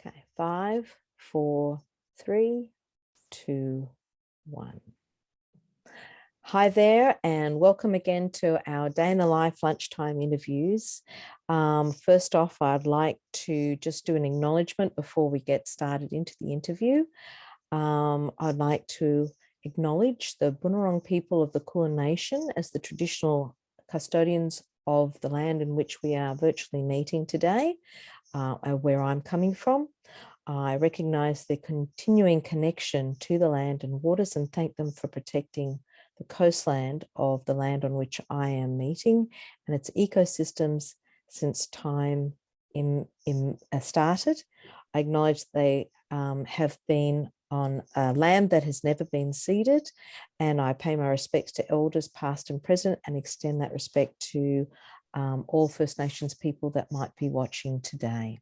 Okay, 5, 4, 3, 2, 1. Hi there, and welcome again to our Day in the Life lunchtime interviews. First off, I'd like to just do an acknowledgement before we get started into the interview. I'd like to acknowledge the Bunurong people of the Kulin Nation as the traditional custodians of the land in which we are virtually meeting today, where I'm coming from. I recognise their continuing connection to the land and waters and thank them for protecting the coastland of the land on which I am meeting and its ecosystems since time started. I acknowledge they have been on land that has never been ceded, and I pay my respects to elders past and present and extend that respect to all First Nations people that might be watching today.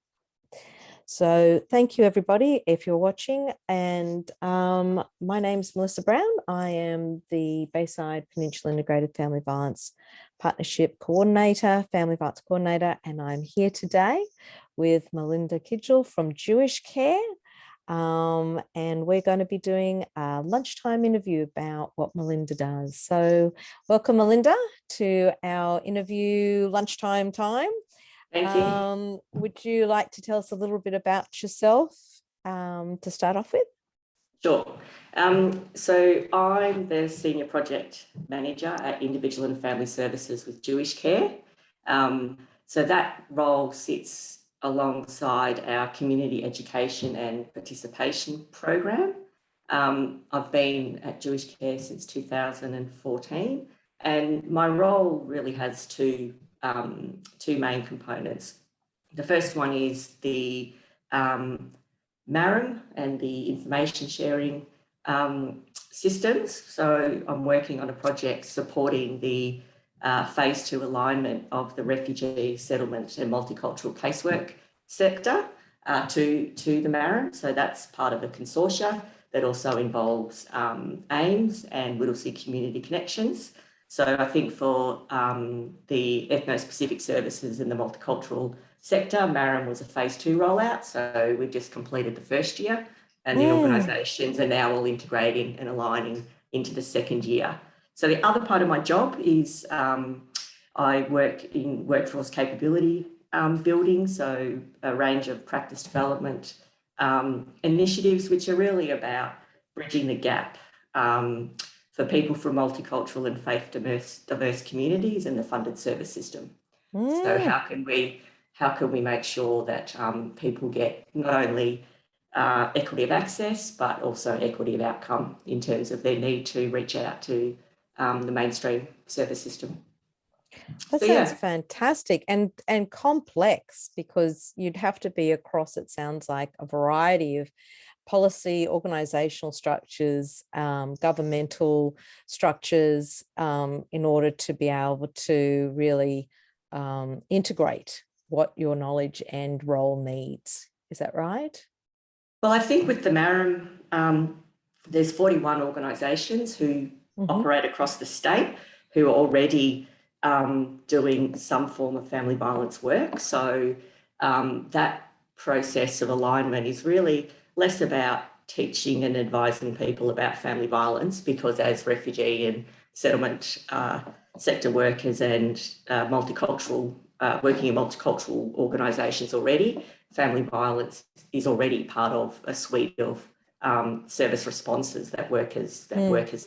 So thank you, everybody, if you're watching. And my name's Melissa Brown. I am the Bayside Peninsula Integrated Family Violence Partnership Coordinator, Family Violence Coordinator, and I'm here today with Melinda Kidgell from JewishCare. And we're going to be doing a lunchtime interview about what Melinda does. So welcome, Melinda, to our interview lunchtime time. Thank you. Would you like to tell us a little bit about yourself to start off with? Sure. So I'm the Senior Project Manager at Individual and Family Services with JewishCare. So that role sits alongside our community education and participation program. I've been at JewishCare since 2014, and my role really has two main components. The first one is the MARAM and the information sharing systems. So I'm working on a project supporting the phase 2 alignment of the refugee settlement and multicultural casework sector to the MARAM. So that's part of a consortia that also involves AIMS and Whittlesea Community Connections. So I think for the ethno-specific services in the multicultural sector, MARAM was a phase 2 rollout. So we've just completed the first year, and the organisations are now all integrating and aligning into the second year. So the other part of my job is I work in workforce capability building, so a range of practice development initiatives, which are really about bridging the gap for people from multicultural and faith diverse communities in the funded service system. So how can we make sure that people get not only equity of access, but also equity of outcome in terms of their need to reach out to the mainstream service system. That sounds fantastic and complex, because you'd have to be across, it sounds like, a variety of policy, organizational structures, governmental structures, in order to be able to really integrate what your knowledge and role needs. Is that right? Well, I think with the MARAM, there's 41 organisations who operate across the state who are already doing some form of family violence work. So that process of alignment is really less about teaching and advising people about family violence, because as refugee and settlement sector workers and multicultural, working in multicultural organisations already, family violence is already part of a suite of service responses that workers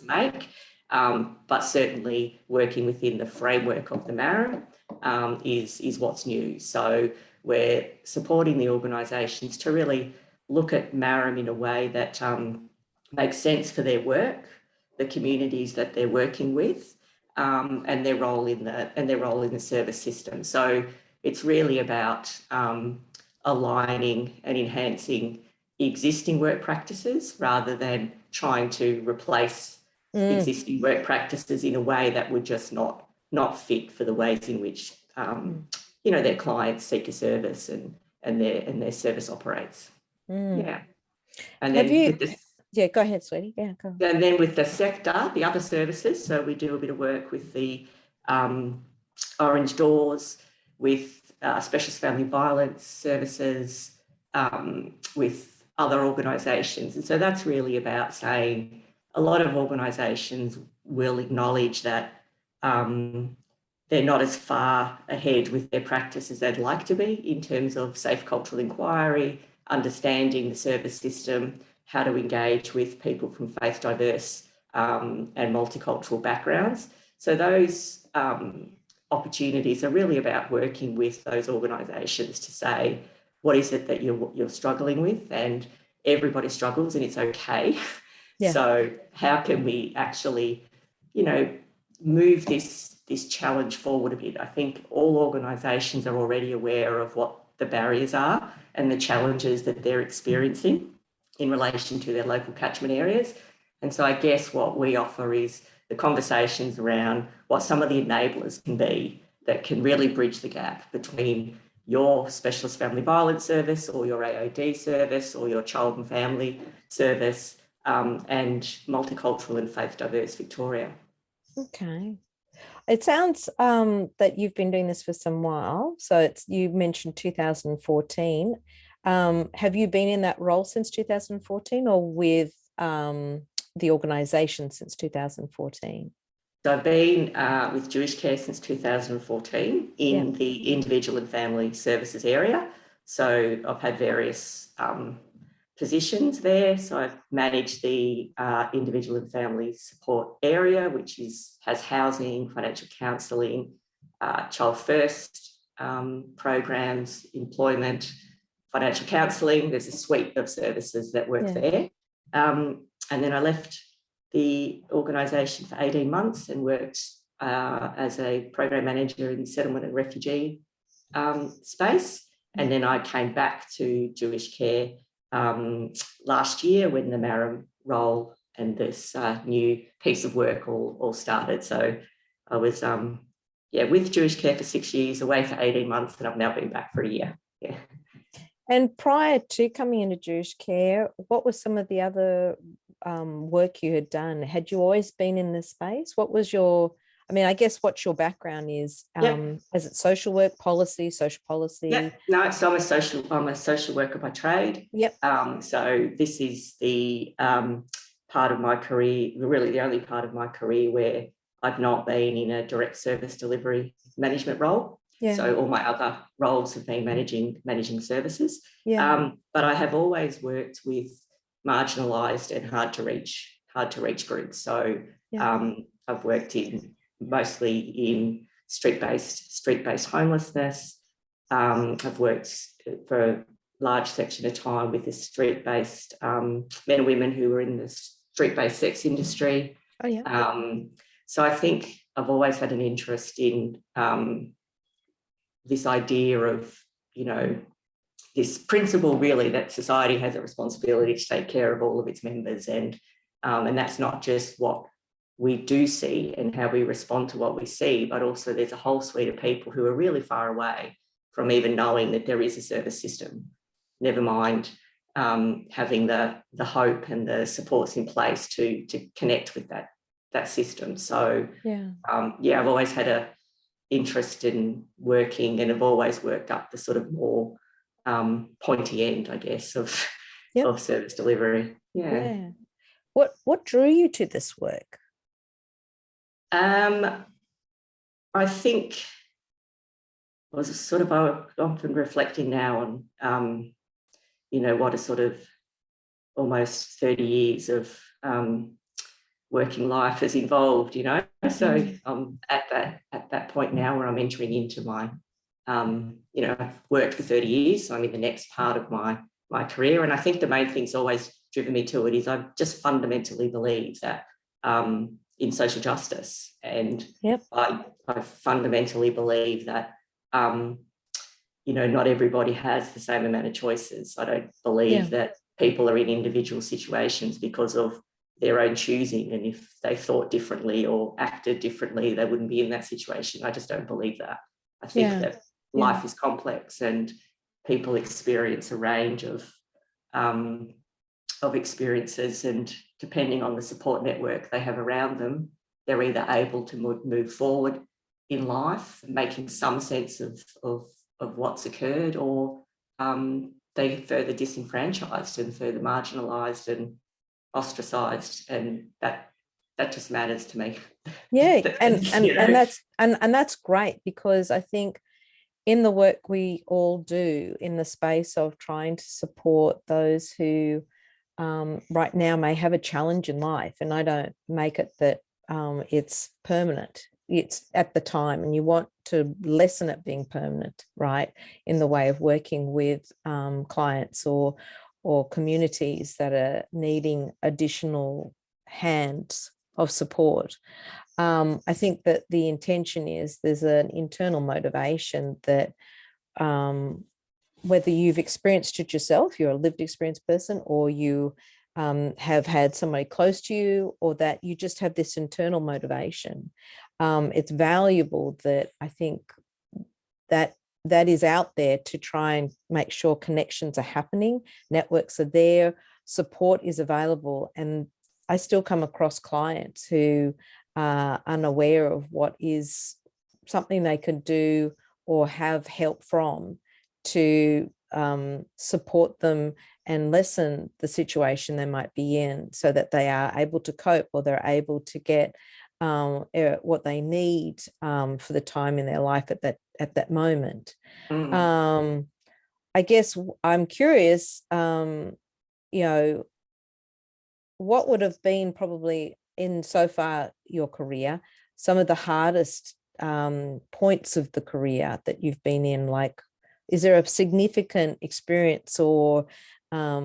make. But certainly working within the framework of the MARAM is what's new. So we're supporting the organisations to really look at MARAM in a way that makes sense for their work, the communities that they're working with, and their role in the service system. So it's really about aligning and enhancing existing work practices rather than trying to replace existing work practices in a way that would just not fit for the ways in which their clients seek a service and their service operates. Yeah. And then go ahead, sweetie. Yeah, go on. And then with the sector, the other services, so we do a bit of work with the Orange Doors, with specialist family violence services, with other organisations. And so that's really about saying a lot of organisations will acknowledge that they're not as far ahead with their practice as they'd like to be in terms of safe cultural inquiry, understanding the service system, how to engage with people from faith diverse and multicultural backgrounds. So those opportunities are really about working with those organisations to say, what is it that you're struggling with? And everybody struggles and it's okay. Yeah. So how can we actually, move this challenge forward a bit? I think all organisations are already aware of what the barriers are and the challenges that they're experiencing in relation to their local catchment areas. And so I guess what we offer is the conversations around what some of the enablers can be that can really bridge the gap between your specialist family violence service or your AOD service or your child and family service and multicultural and faith diverse Victoria. Okay. It sounds that you've been doing this for some while. So you mentioned 2014. Have you been in that role since 2014 or with the organisation since 2014? So I've been with JewishCare since 2014 in the individual and family services area. So I've had various positions there. So I've managed the individual and family support area, which has housing, financial counselling, child first programs, employment, financial counselling. There's a suite of services that work there. And then I left the organisation for 18 months and worked as a program manager in settlement and refugee space. And then I came back to JewishCare last year when the Marram role and this new piece of work all started. So I was with JewishCare for 6 years, away for 18 months, and I've now been back for a year. Yeah. And prior to coming into JewishCare, what was some of the other work you had done? Had you always been in this space? What was I guess what your background is? Is it social work, social policy? Yeah, no, so I'm a social worker by trade. Yep. So this is the part of my career, really the only part of my career where I've not been in a direct service delivery management role. Yeah. So all my other roles have been managing services. Yeah. But I have always worked with marginalised and hard to reach groups. So I've worked mostly in street-based homelessness. I've worked for a large section of time with the street-based men and women who were in the street-based sex industry. Oh yeah. So I think I've always had an interest in this idea of, this principle really that society has a responsibility to take care of all of its members, and that's not just what we do see and how we respond to what we see, but also there's a whole suite of people who are really far away from even knowing that there is a service system, never mind having the hope and the supports in place to connect with that system. So I've always had a interest in working, and have always worked up the sort of more pointy end, I guess, of service delivery. Yeah. What drew you to this work? I think I was sort of often reflecting now on, what a sort of almost 30 years of working life has involved, So at that point now where I'm entering into my, I've worked for 30 years, so I'm in the next part of my career. And I think the main thing's always driven me to it is I just fundamentally believe that in social justice. And I fundamentally believe that, not everybody has the same amount of choices. I don't believe that people are in individual situations because of their own choosing. And if they thought differently or acted differently, they wouldn't be in that situation. I just don't believe that. I think that life is complex and people experience a range of experiences, and depending on the support network they have around them, they're either able to move forward in life, making some sense of what's occurred, or they further disenfranchised and further marginalised and ostracised, and that just matters to me. Yeah, and that's great, because I think in the work we all do in the space of trying to support those who right now may have a challenge in life, and I don't make it that it's permanent. It's at the time, and you want to lessen it being permanent, right? In the way of working with clients or communities that are needing additional hands of support. I think that the intention is there's an internal motivation that whether you've experienced it yourself, you're a lived experience person, or you have had somebody close to you, or that you just have this internal motivation. It's valuable that I think that is out there to try and make sure connections are happening, networks are there, support is available. And I still come across clients who are unaware of what is something they could do or have help from to support them and lessen the situation they might be in, so that they are able to cope, or they're able to get what they need for the time in their life at that moment. I guess I'm curious, what would have been probably in so far your career, some of the hardest points of the career that you've been in? Like, is there a significant experience or a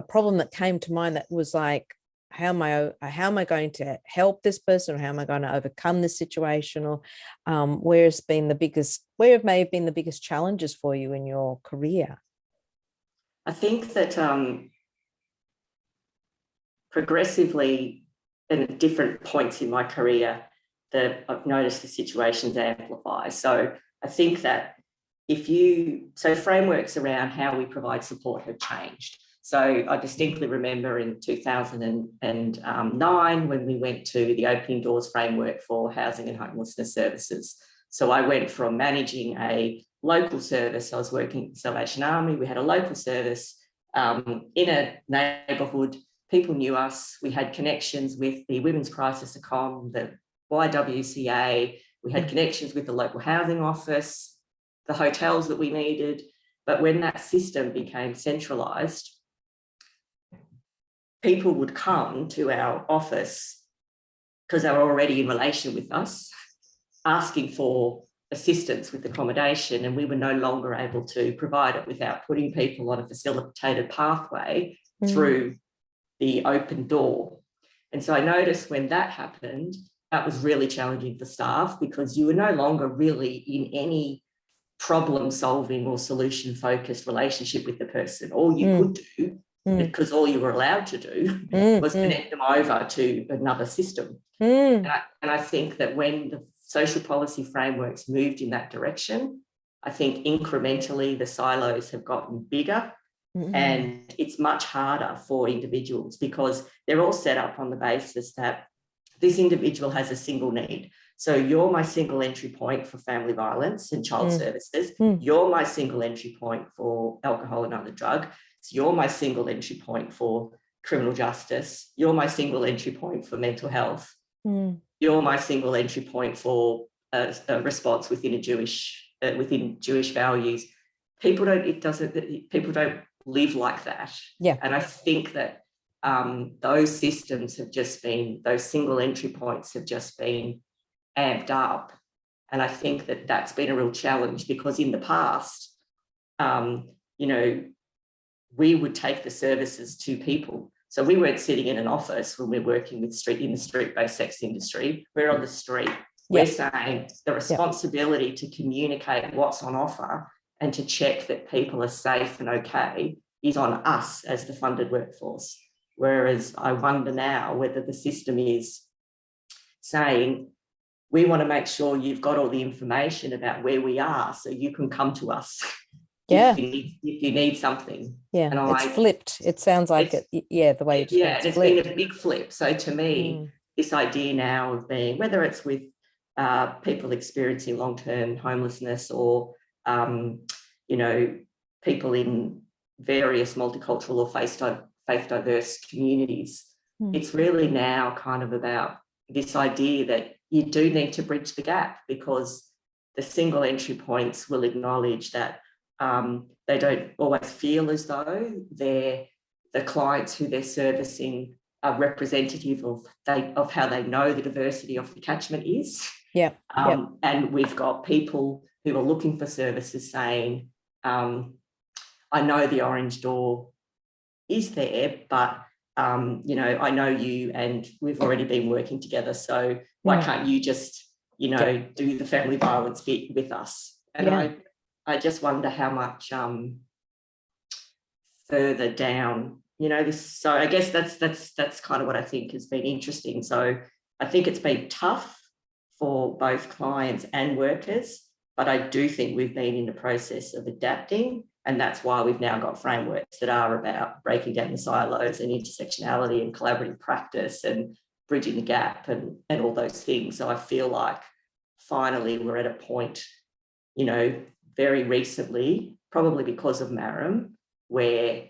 problem that came to mind that was like, how am I going to help this person, or how am I going to overcome this situation, or where have may have been the biggest challenges for you in your career? I think that progressively, and at different points in my career, that I've noticed the situations amplify. So I think that frameworks around how we provide support have changed. So I distinctly remember in 2009 when we went to the Opening Doors framework for housing and homelessness services. So I went from managing a local service. I was working at Salvation Army. We had a local service in a neighbourhood. People knew us. We had connections with the Women's Crisis Econ, the YWCA. We had connections with the local housing office, the hotels that we needed. But when that system became centralised, people would come to our office because they were already in relation with us, asking for assistance with accommodation, and we were no longer able to provide it without putting people on a facilitated pathway through the open door. And so I noticed when that happened, that was really challenging for staff, because you were no longer really in any problem-solving or solution-focused relationship with the person. All you could do, because all you were allowed to do, was connect them over to another system. And I think that when the social policy frameworks moved in that direction, I think incrementally the silos have gotten bigger, and it's much harder for individuals, because they're all set up on the basis that this individual has a single need. So you're my single entry point for family violence and child services. You're my single entry point for alcohol and other drug. So you're my single entry point for criminal justice. You're my single entry point for mental health. You're my single entry point for a response within Jewish values. People don't live like that. Yeah. And I think that those systems have just been, those single entry points have just been amped up. And I think that that's been a real challenge, because in the past, we would take the services to people. So we weren't sitting in an office when we're working in the street-based sex industry. We're on the street. We're saying the responsibility to communicate what's on offer and to check that people are safe and okay is on us as the funded workforce. Whereas I wonder now whether the system is saying, we want to make sure you've got all the information about where we are so you can come to us if you need something. Yeah, and it's flipped. It sounds like the way you describe it's been a big flip. So to me, this idea now of being, whether it's with people experiencing long-term homelessness or, people in various multicultural or faith diverse communities. It's really now kind of about this idea that you do need to bridge the gap, because the single entry points will acknowledge that they don't always feel as though the clients who they're servicing are representative of how they know the diversity of the catchment is. Yeah. And we've got people who are looking for services saying, I know the orange door is there, but I know you and we've already been working together. So why can't you just, do the family violence bit with us? And I just wonder how much further down, this. So I guess that's kind of what I think has been interesting. So I think it's been tough for both clients and workers, but I do think we've been in the process of adapting. And that's why we've now got frameworks that are about breaking down the silos and intersectionality and collaborative practice and bridging the gap and all those things. So I feel like finally we're at a point, very recently, probably because of Marram, where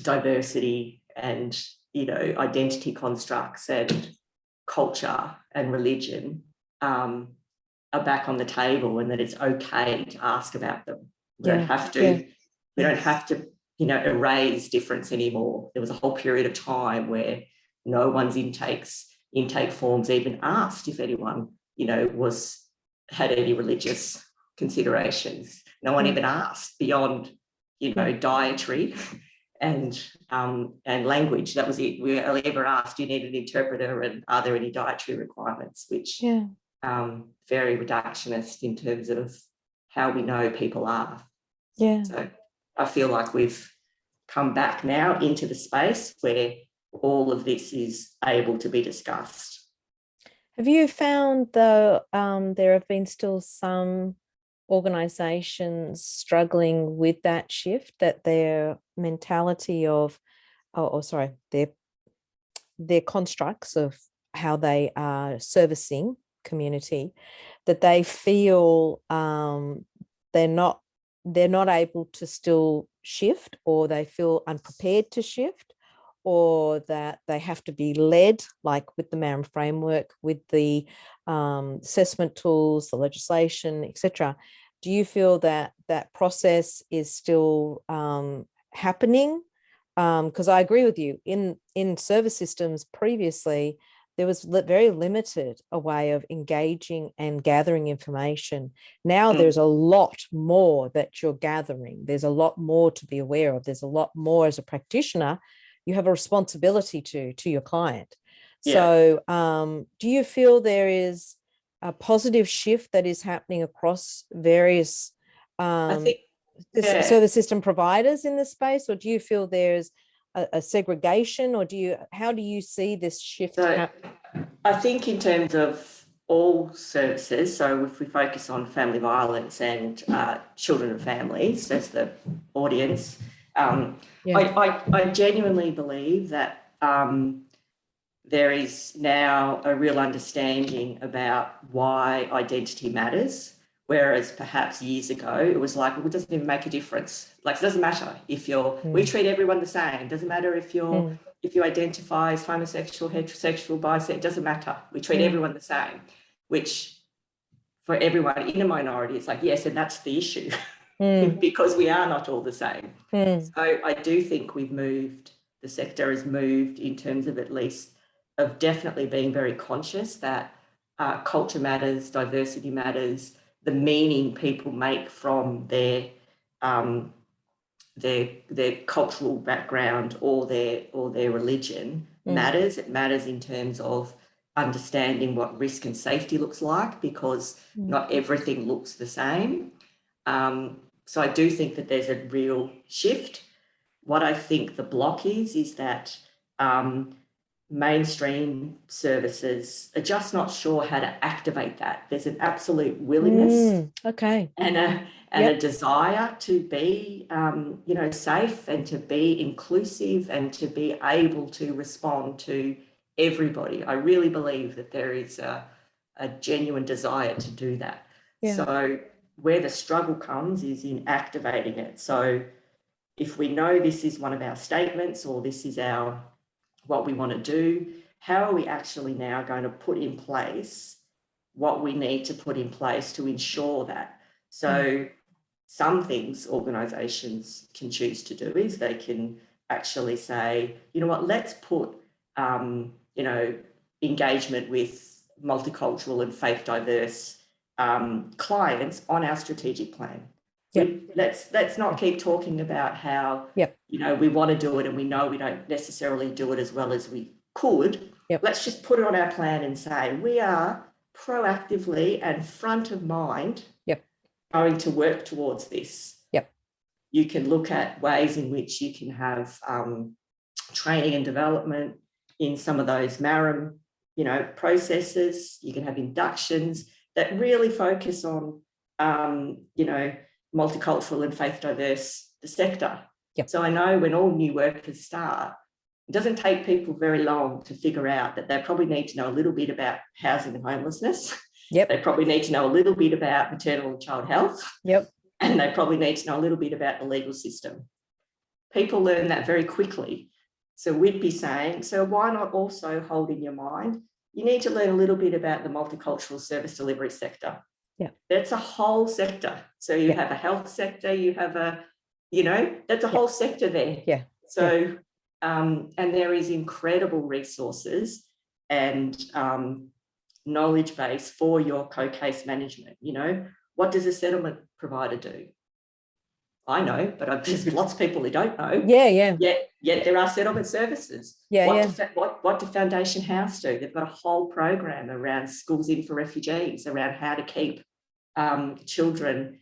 diversity and, identity constructs and culture and religion are back on the table, and that it's okay to ask about them. We don't have to, erase difference anymore. There was a whole period of time where no one's intake forms even asked if anyone, had any religious considerations. No one even asked beyond, dietary and language. That was it. We only ever asked, do you need an interpreter, and are there any dietary requirements, which very reductionist in terms of how we know people are. So I feel like we've come back now into the space where all of this is able to be discussed. Have you found, though, there have been still some organisations struggling with that shift, that their mentality of, their constructs of how they are servicing community, that they feel they're not able to still shift, or they feel unprepared to shift, or that they have to be led, like with the Marram framework, with the assessment tools, the legislation, etc. Do you feel that that process is still happening? Because I agree with you, in service systems previously, there was very limited a way of engaging and gathering information. Now there's a lot more that you're gathering. There's a lot more to be aware of. There's a lot more as a practitioner you have a responsibility to your client. So do you feel there is a positive shift that is happening across various service system providers in this space, or do you feel there's a segregation, or how do you see this shift happen? I think in terms of all services, so if we focus on family violence and children and families as the audience, I genuinely believe that there is now a real understanding about why identity matters, whereas perhaps years ago it was like, well, it doesn't even make a difference. Like, it doesn't matter if we treat everyone the same. It doesn't matter if if you identify as homosexual, heterosexual, bisexual, it doesn't matter. We treat everyone the same, which for everyone in a minority, it's like, yes, and that's the issue. Because we are not all the same. So I do think the sector has moved in terms of, at least, of definitely being very conscious that culture matters, diversity matters, the meaning people make from their cultural background or their religion matters. It matters in terms of understanding what risk and safety looks like, because not everything looks the same. So I do think that there's a real shift. What I think the block is that mainstream services are just not sure how to activate that. There's an absolute willingness and a desire to be, safe and to be inclusive and to be able to respond to everybody. I really believe that there is a genuine desire to do that. So where the struggle comes is in activating it. So if we know this is one of our statements, or this is what we want to do, how are we actually now going to put in place what we need to put in place to ensure that? So some things organisations can choose to do is they can actually say, you know what, let's put, engagement with multicultural and faith diverse clients on our strategic plan. Let's not keep talking about how, we want to do it and we know we don't necessarily do it as well as we could. Let's just put it on our plan and say, we are proactively and front of mind going to work towards this. You can look at ways in which you can have training and development in some of those MARAM, processes. You can have inductions that really focus on, multicultural and faith diverse the sector. So I know when all new workers start, it doesn't take people very long to figure out that they probably need to know a little bit about housing and homelessness. They probably need to know a little bit about maternal and child health. And they probably need to know a little bit about the legal system. People learn that very quickly. So we'd be saying, so why not also hold in your mind, you need to learn a little bit about the multicultural service delivery sector. That's a whole sector. So you have a health sector, you have that's a whole sector there. So, and there is incredible resources and knowledge base for your co-case management. What does a settlement provider do? I know, but there's lots of people who don't know. Yet there are settlement services. What do Foundation House do? They've got a whole program around schools in for refugees, around how to keep children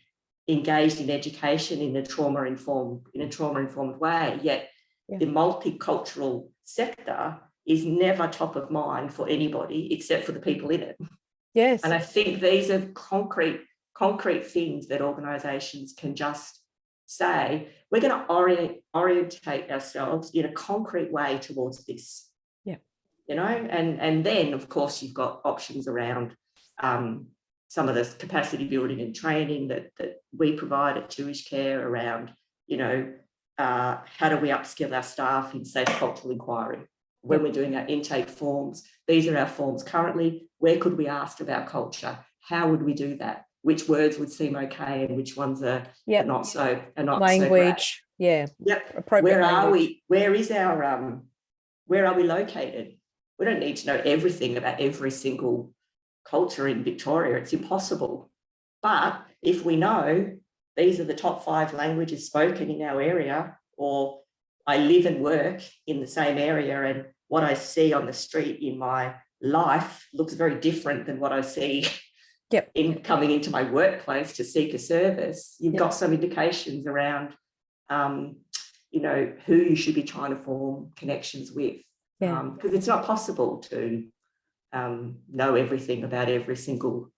engaged in education in a trauma-informed way. Yet the multicultural sector is never top of mind for anybody except for the people in it. And I think these are concrete things that organisations can just say, we're going to orientate ourselves in a concrete way towards this. And then, of course, you've got options around some of the capacity building and training that we provide at JewishCare around, how do we upskill our staff in safe cultural inquiry? When we're doing our intake forms, these are our forms currently. Where could we ask about culture? How would we do that? Which words would seem okay and which ones are not so language. Where are we? Where is our where are we located? We don't need to know everything about every single culture in Victoria. It's impossible. But if we know these are the top 5 languages spoken in our area, or I live and work in the same area and what I see on the street in my life looks very different than what I see in coming into my workplace to seek a service, you've got some indications around, who you should be trying to form connections with. Because it's not possible to know everything about every single,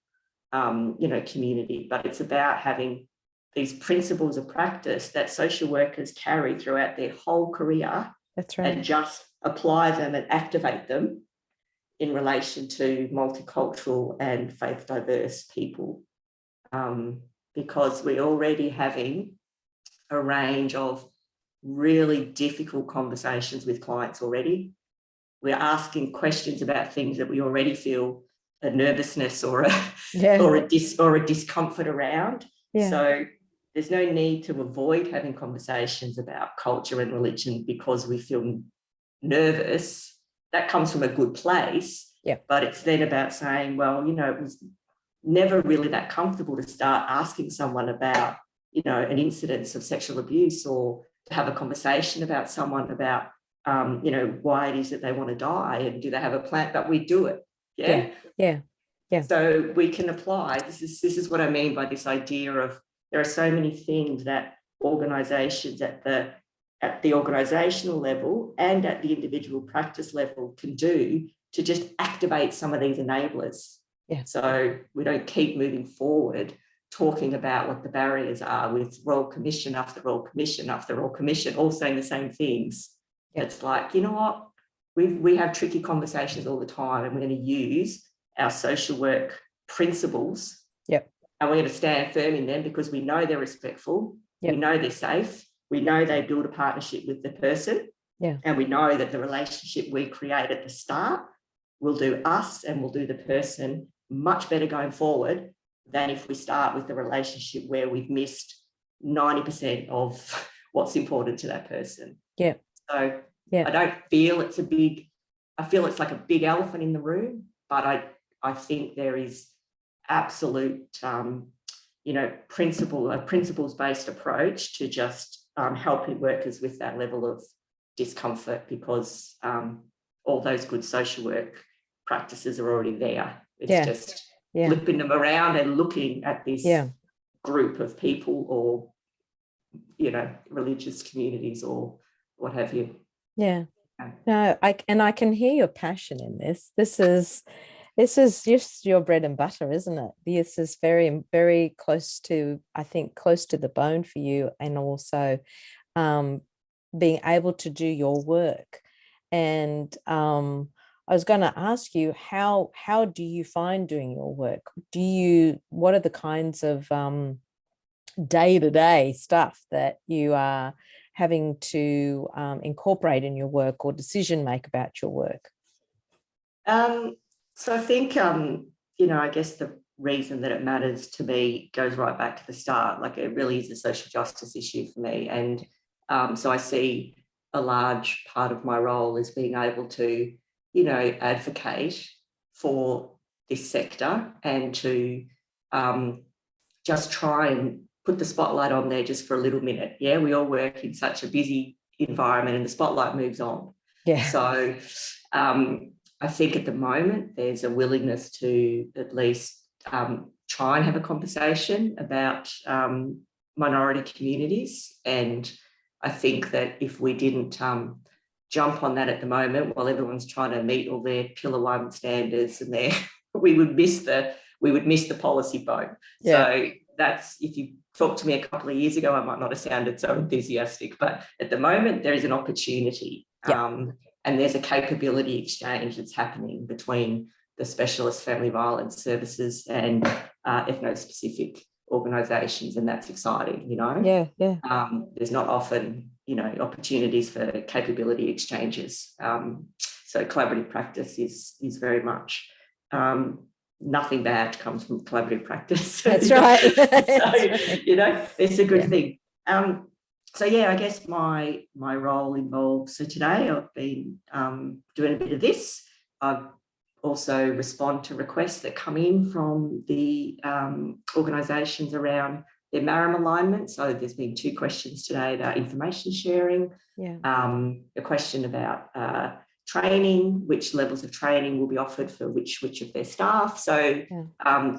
community, but it's about having these principles of practice that social workers carry throughout their whole career. That's right. And just apply them and activate them in relation to multicultural and faith diverse people, because we're already having a range of really difficult conversations with clients already. We're asking questions about things that we already feel a nervousness or a discomfort around. So there's no need to avoid having conversations about culture and religion because we feel nervous. That comes from a good place. But it's then about saying, well, it was never really that comfortable to start asking someone about, an incidence of sexual abuse, or to have a conversation about someone about, why it is that they want to die and do they have a plan, but we do it. So we can apply. This is what I mean by this idea of there are so many things that organisations at the organisational level and at the individual practice level can do to just activate some of these enablers. So we don't keep moving forward talking about what the barriers are with Royal Commission after Royal Commission after Royal Commission, all saying the same things. It's like, you know what? We have tricky conversations all the time, and we're going to use our social work principles and we're going to stand firm in them because we know they're respectful, we know they're safe, we know they build a partnership with the person, and we know that the relationship we create at the start will do us and will do the person much better going forward than if we start with the relationship where we've missed 90% of what's important to that person. So I don't feel it's I feel it's like a big elephant in the room, but I think there is absolute, principles-based approach to just helping workers with that level of discomfort, because all those good social work practices are already there. It's just flipping them around and looking at this group of people, or religious communities or what have you. No, I can hear your passion in this. This is just your bread and butter, isn't it? This is very, very close to, I think, close to the bone for you, and also being able to do your work. And I was going to ask you, how do you find doing your work? What are the kinds of day-to-day stuff that you are having to incorporate in your work or decision make about your work? So I think, I guess the reason that it matters to me goes right back to the start. Like, it really is a social justice issue for me. And so I see a large part of my role as being able to, advocate for this sector and to just try and put the spotlight on there just for a little minute. Yeah, we all work in such a busy environment and the spotlight moves on. So I think at the moment there's a willingness to at least try and have a conversation about minority communities. And I think that if we didn't jump on that at the moment, while everyone's trying to meet all their Pillar 1 standards, and we would miss the policy boat. So that's, if you talked to me a couple of years ago, I might not have sounded so enthusiastic, but at the moment there is an opportunity. And there's a capability exchange that's happening between the specialist family violence services and ethno-specific organisations, and that's exciting, There's not often, opportunities for capability exchanges. So collaborative practice is very much, nothing bad comes from collaborative practice. That's right. It's a good thing. So I guess my role involves, so today I've been doing a bit of this. I also respond to requests that come in from the organisations around their MARAM alignment. So there's been 2 questions today about information sharing, a question about training, which levels of training will be offered for which of their staff. So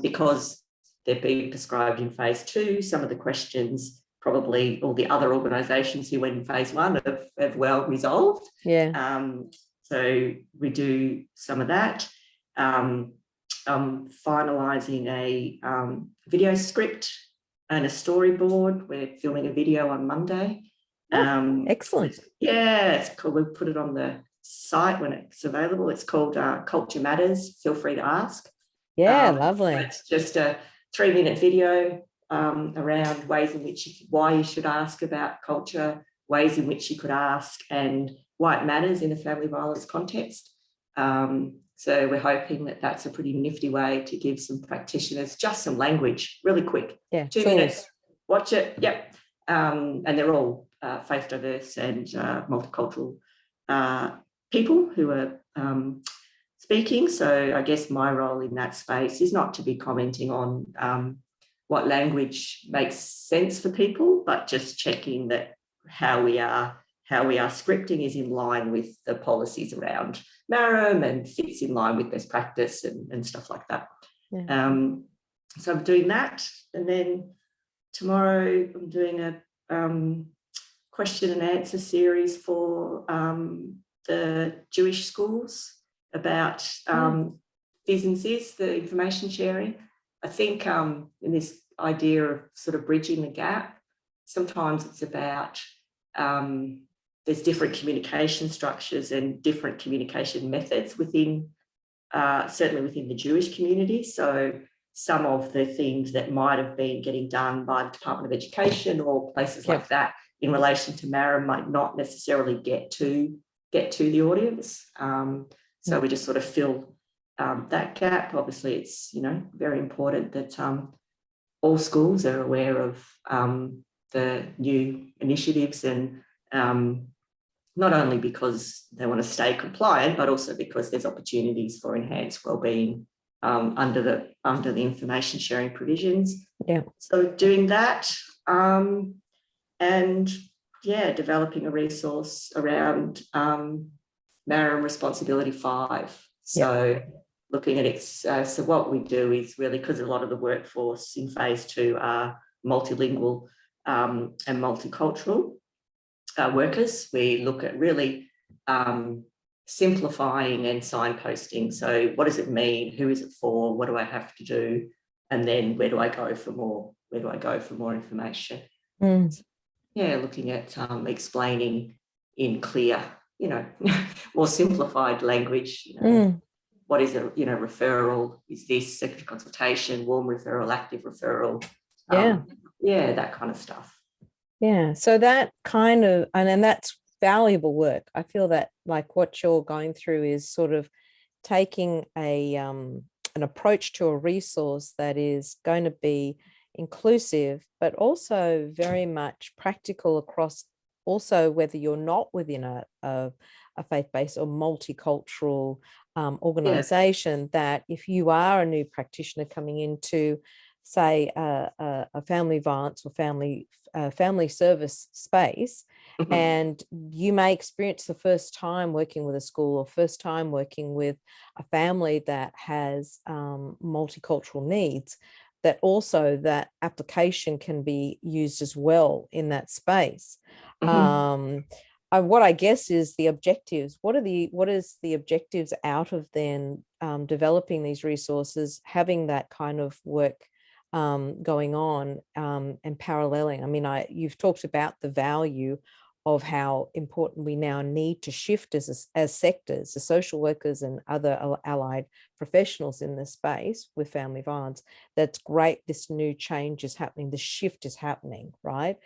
because they're being prescribed in phase 2, some of the questions probably all the other organisations who went in phase 1 have well resolved. So we do some of that. I'm finalising a video script and a storyboard. We're filming a video on Monday. Excellent. It's cool. We'll put it on the site when it's available. It's called Culture Matters. Feel free to ask. Lovely. So it's just a 3-minute video around ways in which why you should ask about culture, ways in which you could ask, and why it matters in a family violence context. So we're hoping that that's a pretty nifty way to give some practitioners just some language, really quick. 2 minutes, watch it. And they're all faith diverse and multicultural people who are speaking. So I guess my role in that space is not to be commenting on what language makes sense for people, but just checking that how we are scripting is in line with the policies around MARAM and fits in line with best practice and stuff like that. So I'm doing that, and then tomorrow I'm doing a question and answer series for the Jewish schools about Fizz and Sis, the information sharing. I think in this idea of sort of bridging the gap, sometimes it's about there's different communication structures and different communication methods within, certainly within the Jewish community. So some of the things that might have been getting done by the Department of Education or places like that in relation to MARAM might not necessarily get to the audience. So we just sort of fill that gap. Obviously, it's, you know, very important that all schools are aware of the new initiatives, and not only because they want to stay compliant, but also because there's opportunities for enhanced wellbeing under the information sharing provisions. Yeah. So doing that, and yeah, developing a resource around MARAM Responsibility 5. So looking at it, so what we do is really, because a lot of the workforce in phase 2 are multilingual and multicultural workers, we look at really simplifying and signposting. So what does it mean? Who is it for? What do I have to do? And then where do I go for more? Where do I go for more information? So, yeah, looking at explaining in clear, you know, more simplified language, you know, what is a, you know, referral? Is this secretary consultation, warm referral, active referral? Yeah, that kind of stuff. Yeah, so that kind of, and that's valuable work. I feel that like what you're going through is sort of taking an approach to a resource that is going to be inclusive, but also very much practical across, also whether you're not within a faith-based or multicultural organization, that if you are a new practitioner coming into, say, a family violence or family service space, and you may experience the first time working with a school or first time working with a family that has multicultural needs, that also that application can be used as well in that space. What I guess is the objectives. What is the objectives out of then developing these resources, having that kind of work going on and paralleling? I mean, you've talked about the value of how important we now need to shift as sectors, the social workers and other allied professionals in this space with family violence. That's great. This new change is happening. The shift is happening, right?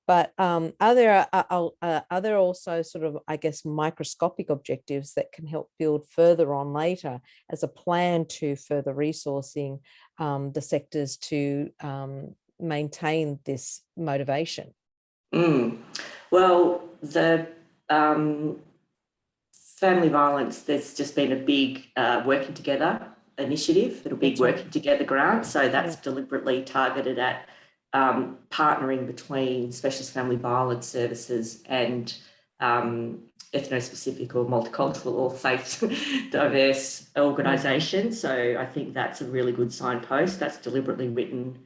But are there also sort of, I guess, microscopic objectives that can help build further on later as a plan to further resourcing the sectors to maintain this motivation? Well, the family violence, there's just been a big working together initiative, a big working together grant. So that's deliberately targeted at partnering between specialist family violence services and ethno-specific or multicultural or faith diverse organisations. So I think that's a really good signpost. That's deliberately written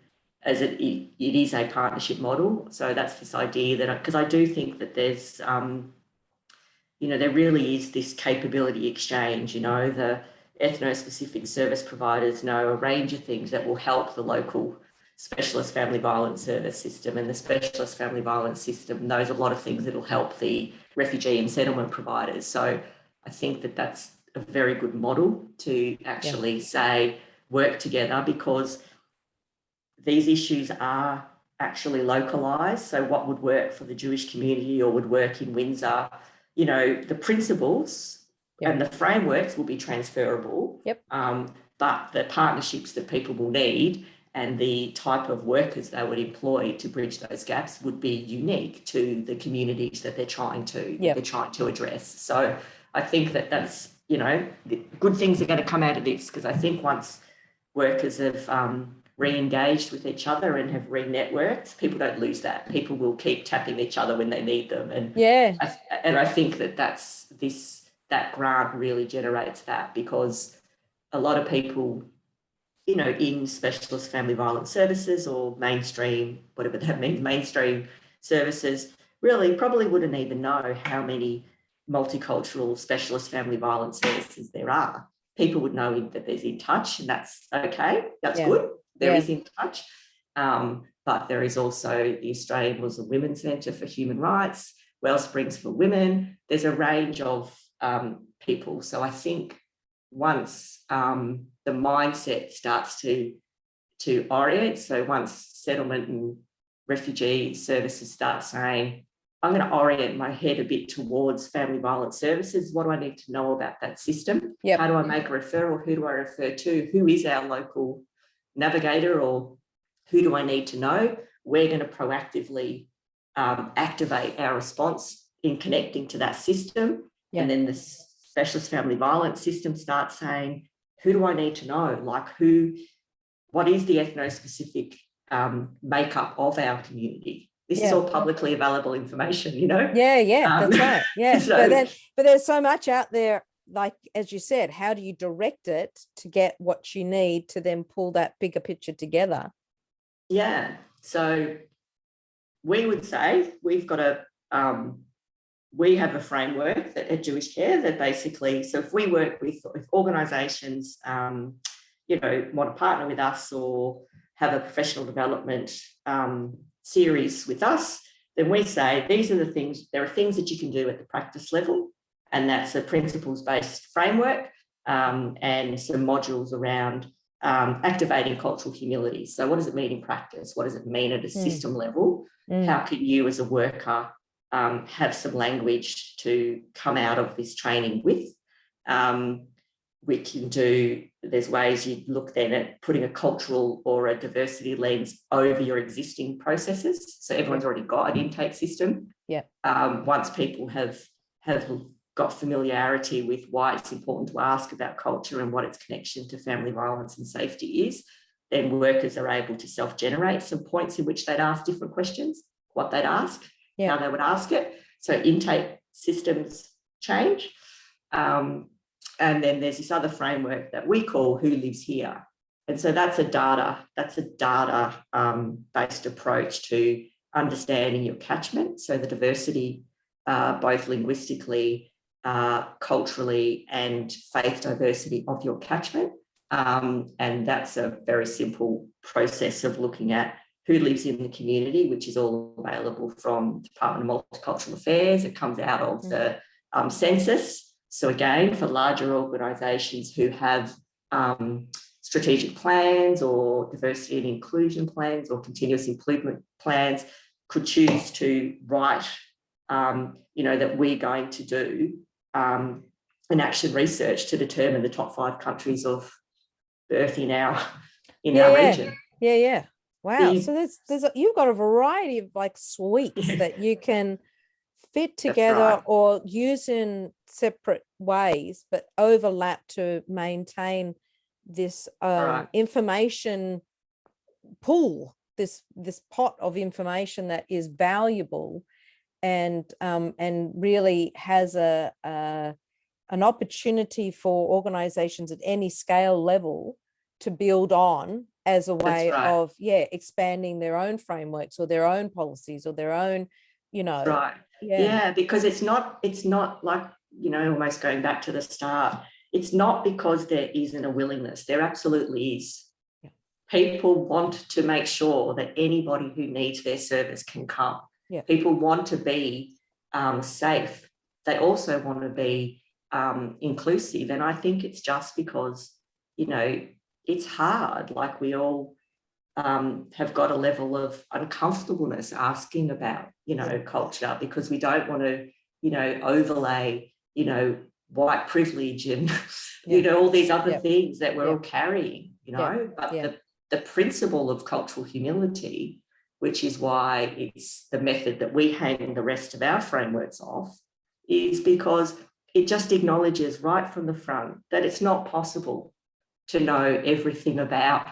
as it is a partnership model. So that's this idea that, because I do think that there's, you know, there really is this capability exchange. You know, the ethno-specific service providers know a range of things that will help the local specialist family violence service system, and the specialist family violence system knows a lot of things that will help the refugee and settlement providers. So I think that that's a very good model to actually say work together, because these issues are actually localised. So what would work for the Jewish community or would work in Windsor, you know, the principles and the frameworks will be transferable, but the partnerships that people will need and the type of workers they would employ to bridge those gaps would be unique to the communities that they're trying to address. So I think that that's, you know, good things are going to come out of this, because I think once workers have re-engaged with each other and have re-networked, people don't lose that. People will keep tapping each other when they need them. And I think that that grant really generates that, because a lot of people, you know, in specialist family violence services or mainstream, whatever that means, mainstream services, really probably wouldn't even know how many multicultural specialist family violence services there are. People would know that there's In Touch, and that's okay. That's good. There is In Touch. But there is also the Australian Muslim Women's Centre for Human Rights, Wellsprings for Women. There's a range of people. So I think once the mindset starts to to orient. So once settlement and refugee services start saying, I'm going to orient my head a bit towards family violence services. What do I need to know about that system? Yep. How do I make a referral? Who do I refer to? Who is our local navigator, or who do I need to know? We're going to proactively activate our response in connecting to that system. Yeah. And then the specialist family violence system starts saying, who do I need to know? Like what is the ethno-specific makeup of our community? This is all publicly available information, you know? Yeah, that's right. Yeah. So, but there's so much out there, like, as you said, how do you direct it to get what you need to then pull that bigger picture together? Yeah. So we would say we've got we have a framework at JewishCare that basically, so if we work with organisations, you know, want to partner with us or have a professional development series with us, then we say these are the things, there are things that you can do at the practice level, and that's a principles-based framework and some modules around activating cultural humility. So what does it mean in practice? What does it mean at a system level? How can you as a worker have some language to come out of this training with? We can do, there's ways you look then at putting a cultural or a diversity lens over your existing processes. So everyone's already got an intake system. Yeah. Once people have got familiarity with why it's important to ask about culture and what its connection to family violence and safety is, then workers are able to self-generate some points in which they'd ask different questions, what they'd ask, how they would ask it. So intake systems change. And then there's this other framework that we call Who Lives Here. And so that's a data based approach to understanding your catchment. So the diversity, both linguistically, culturally, and faith diversity of your catchment. And that's a very simple process of looking at who lives in the community, which is all available from the Department of Multicultural Affairs. It comes out of the census. So again, for larger organisations who have strategic plans or diversity and inclusion plans or continuous improvement plans, could choose to write, you know, that we're going to do an action research to determine the top 5 countries of birth in our region. Yeah. Wow. So you've got a variety of like suites that you can fit together or use in separate ways, but overlap to maintain this information pool, this pot of information that is valuable and really has an opportunity for organizations at any scale level to build on as a way of expanding their own frameworks or their own policies or their own, you know. Because it's not like, you know, almost going back to the start, it's not because there isn't a willingness. There absolutely is. People want to make sure that anybody who needs their service can come. People want to be safe. They also want to be inclusive, and I think it's just because, you know, it's hard. Like we all have got a level of uncomfortableness asking about, you know, culture, because we don't want to, you know, overlay, you know, white privilege and, you know, all these other things that we're all carrying, you know. But the principle of cultural humility, which is why it's the method that we hang the rest of our frameworks off, is because it just acknowledges right from the front that it's not possible to know everything about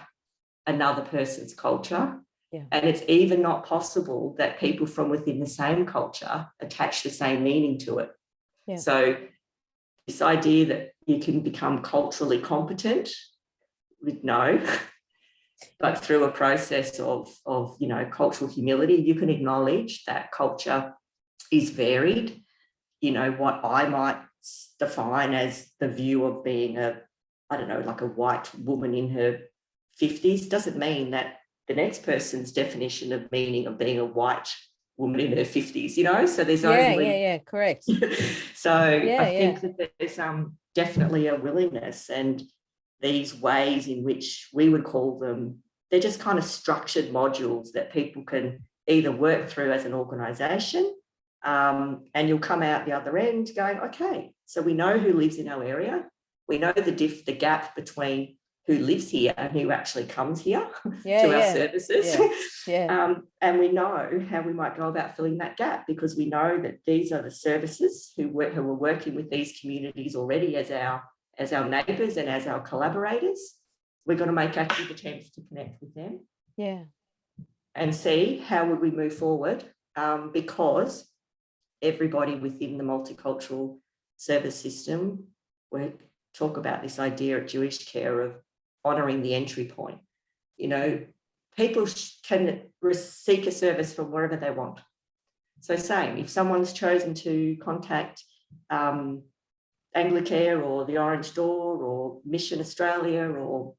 another person's culture. And it's even not possible that people from within the same culture attach the same meaning to it. So this idea that you can become culturally competent, no, but through a process of, you know, cultural humility, you can acknowledge that culture is varied. You know, what I might define as the view of being like a white woman in her 50s doesn't mean that the next person's definition of meaning of being a white woman in her 50s, you know. So there's correct. So I think that there's definitely a willingness, and these ways in which we would call them they're just kind of structured modules that people can either work through as an organisation, and you'll come out the other end going, okay, so we know who lives in our area, we know the gap between who lives here and who actually comes here to our services. And we know how we might go about filling that gap, because we know that these are the services who are working with these communities already as our neighbours and as our collaborators. We're going to make active attempts to connect with them. And see how would we move forward, because everybody within the multicultural service system, we talk about this idea at JewishCare of honouring the entry point. You know, people can seek a service from wherever they want. So same, if someone's chosen to contact Anglicare or the Orange Door or Mission Australia, or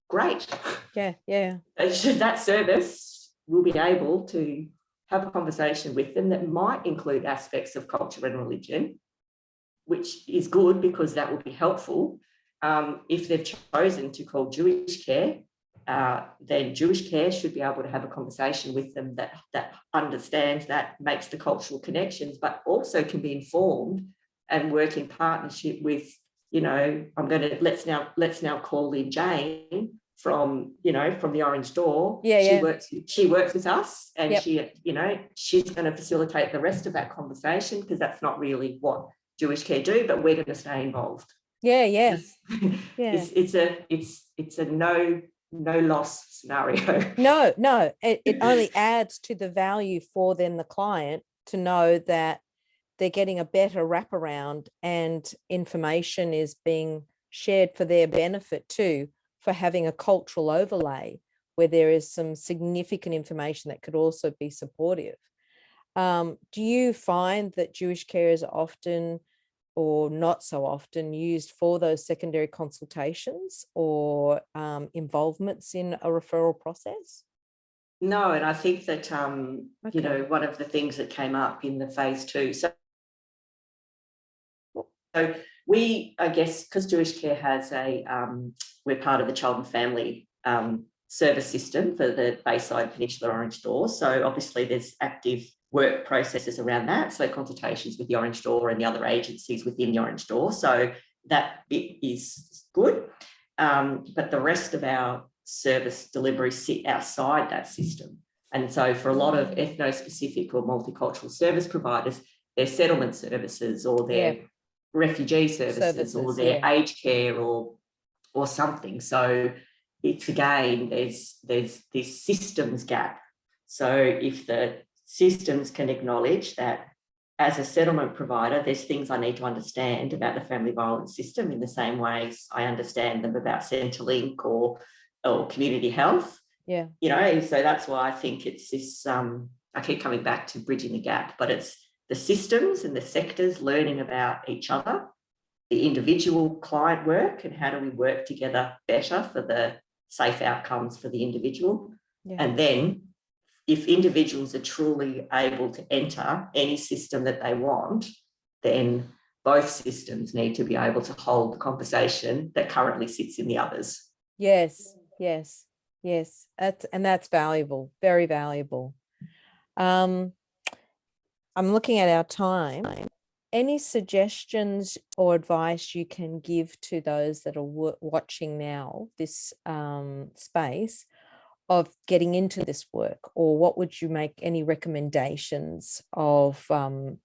great. That service will be able to have a conversation with them that might include aspects of culture and religion, which is good because that will be helpful. If they've chosen to call JewishCare, then JewishCare should be able to have a conversation with them that understands, that makes the cultural connections, but also can be informed and work in partnership with, you know, let's now call in Jane from the Orange Door. She works with us, and she's going to facilitate the rest of that conversation, because that's not really what JewishCare do, but we're going to stay involved. It's a no loss scenario. No, it only adds to the value for then the client to know that they're getting a better wraparound and information is being shared for their benefit too, for having a cultural overlay where there is some significant information that could also be supportive. Do you find that JewishCare is often, or not so often, used for those secondary consultations or involvements in a referral process? No, and I think that, one of the things that came up in the phase 2, so we, I guess, because JewishCare has we're part of the Child and Family service system for the Bayside, Peninsula, Orange Door. So obviously there's active work processes around that. So consultations with the Orange Door and the other agencies within the Orange Door. So that bit is good. But the rest of our service delivery sit outside that system. And so for a lot of ethno-specific or multicultural service providers, their settlement services or their refugee services or their aged care or something. So it's, again, there's this systems gap. So if the systems can acknowledge that as a settlement provider, there's things I need to understand about the family violence system in the same ways I understand them about Centrelink or community health. So that's why I think it's this, I keep coming back to bridging the gap, but it's the systems and the sectors learning about each other, the individual client work, and how do we work together better for the safe outcomes for the individual. And then if individuals are truly able to enter any system that they want, then both systems need to be able to hold the conversation that currently sits in the others. Yes. That's valuable, very valuable. I'm looking at our time. Any suggestions or advice you can give to those that are watching now this space of getting into this work, or what would you make any recommendations of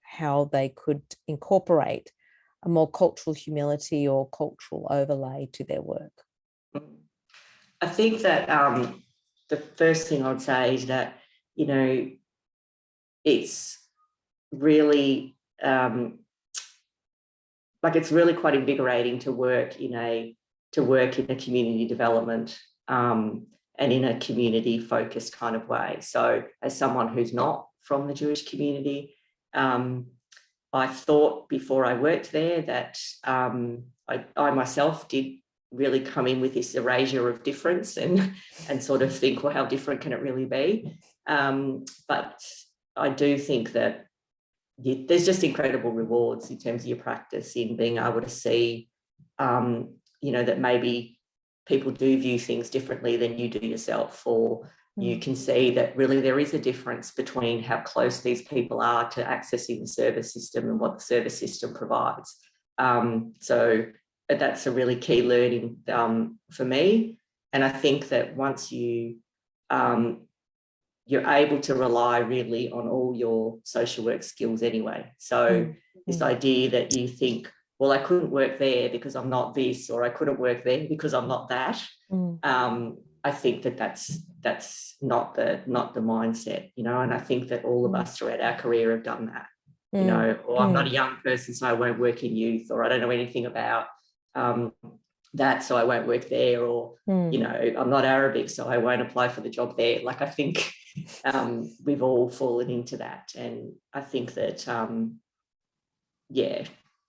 how they could incorporate a more cultural humility or cultural overlay to their work? I think that the first thing I'd say is that, it's really it's really quite invigorating to work in a community development and in a community focused kind of way. So as someone who's not from the Jewish community, I thought before I worked there that I myself did really come in with this erasure of difference and sort of think, well, how different can it really be? But I do think that there's just incredible rewards in terms of your practice in being able to see, that maybe people do view things differently than you do yourself, or you can see that really there is a difference between how close these people are to accessing the service system and what the service system provides. So that's a really key learning for me. And I think that once you're able to rely really on all your social work skills anyway. So this idea that you think, well, I couldn't work there because I'm not this, or I couldn't work there because I'm not that. I think that that's not the mindset, you know. And I think that all of us throughout our career have done that, you know. Or I'm not a young person, so I won't work in youth, or I don't know anything about that, so I won't work there, or you know, I'm not Arabic, so I won't apply for the job there. Like, I think we've all fallen into that, and I think that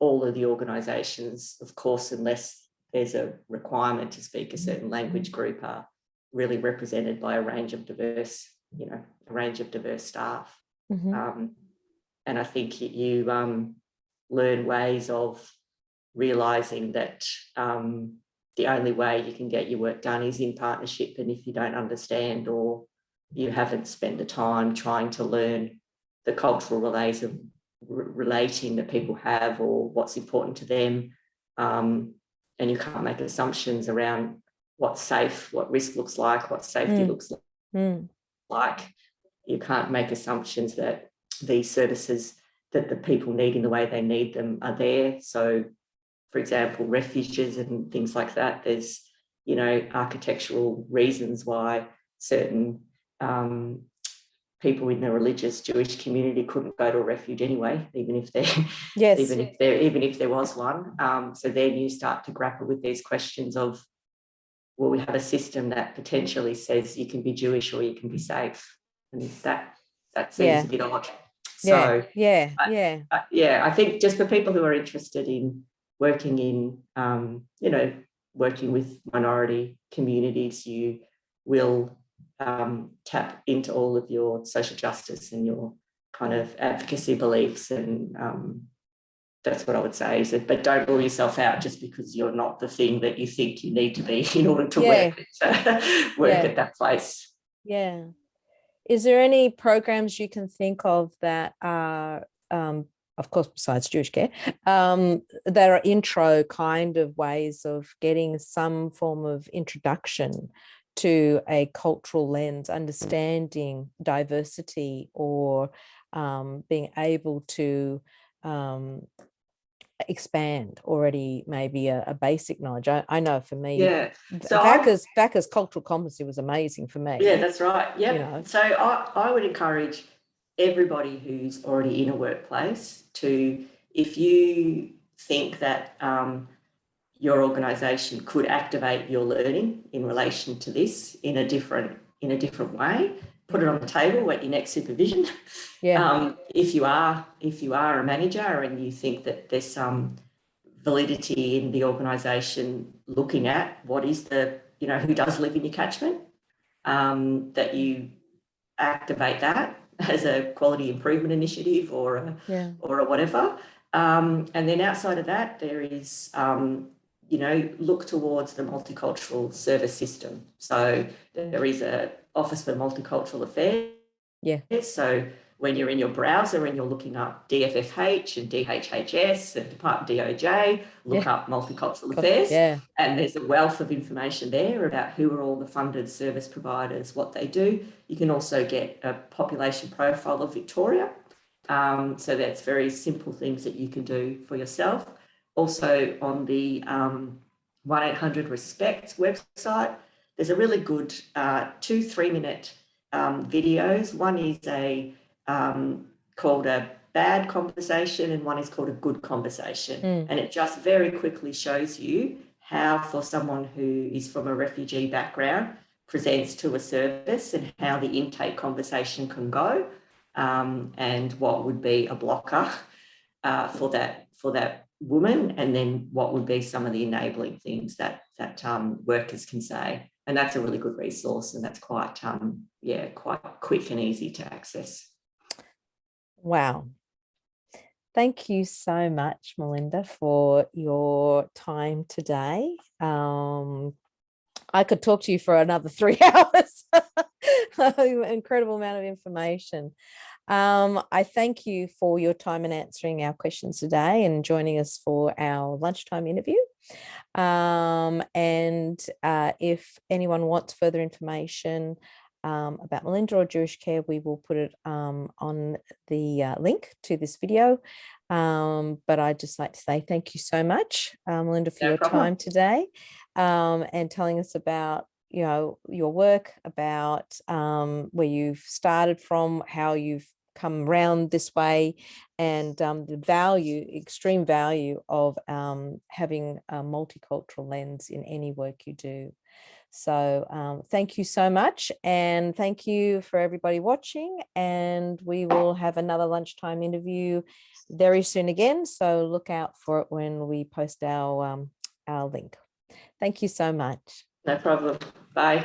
all of the organisations, of course, unless there's a requirement to speak a certain language group, are really represented by a range of diverse staff. And I think you learn ways of realising that the only way you can get your work done is in partnership, and if you don't understand, or you haven't spent the time trying to learn the cultural relating that people have, or what's important to them, and you can't make assumptions around what's safe, what risk looks like, what safety looks like. You can't make assumptions that these services that the people need in the way they need them are there. So, for example, refuges and things like that, there's, you know, architectural reasons why certain people in the religious Jewish community couldn't go to a refuge anyway, even if there was one. So then you start to grapple with these questions of, well, we have a system that potentially says you can be Jewish or you can be safe, and that seems a bit odd. So I think just for people who are interested in working in, you know, working with minority communities, you will tap into all of your social justice and your kind of advocacy beliefs, and that's what I would say. But don't rule yourself out just because you're not the thing that you think you need to be in order to work at that place. Yeah. Is there any programs you can think of that are, of course, besides JewishCare, that are intro kind of ways of getting some form of introduction to a cultural lens, understanding diversity, or being able to expand already maybe a basic knowledge? I know for me, so VACA's cultural competency was amazing for me. Yeah, that's right. Yeah. You know. So I would encourage everybody who's already in a workplace to, if you think that your organisation could activate your learning in relation to this in a different way, put it on the table at your next supervision. If you are a manager and you think that there's some validity in the organisation looking at what is the, you know, who does live in your catchment, that you activate that as a quality improvement initiative or a whatever. And then outside of that, there is, you know, look towards the multicultural service system. So there is an Office for Multicultural Affairs. So when you're in your browser and you're looking up DFFH and DHHS and Department DOJ, look up Multicultural Affairs. And there's a wealth of information there about who are all the funded service providers, what they do. You can also get a population profile of Victoria. So that's very simple things that you can do for yourself. Also on the 1-800-RESPECT website, there's a really good 2-3 minute videos. One is called a bad conversation, and one is called a good conversation. And it just very quickly shows you how, for someone who is from a refugee background, presents to a service, and how the intake conversation can go, and what would be a blocker for that woman, and then what would be some of the enabling things that workers can say. And that's a really good resource, and that's quite quick and easy to access. Wow. Thank you so much, Melinda, for your time today. I could talk to you for another 3 hours. Incredible amount of information. I thank you for your time and answering our questions today and joining us for our lunchtime interview. If anyone wants further information about Melinda or JewishCare, we will put it on the link to this video. But I'd just like to say thank you so much, Melinda, for your time today, and telling us about your work, about where you've started from, how you've come around this way, and the extreme value of having a multicultural lens in any work you do. So thank you so much, and thank you for everybody watching, and we will have another lunchtime interview very soon again, so look out for it when we post our link. Thank you so much. No problem. Bye.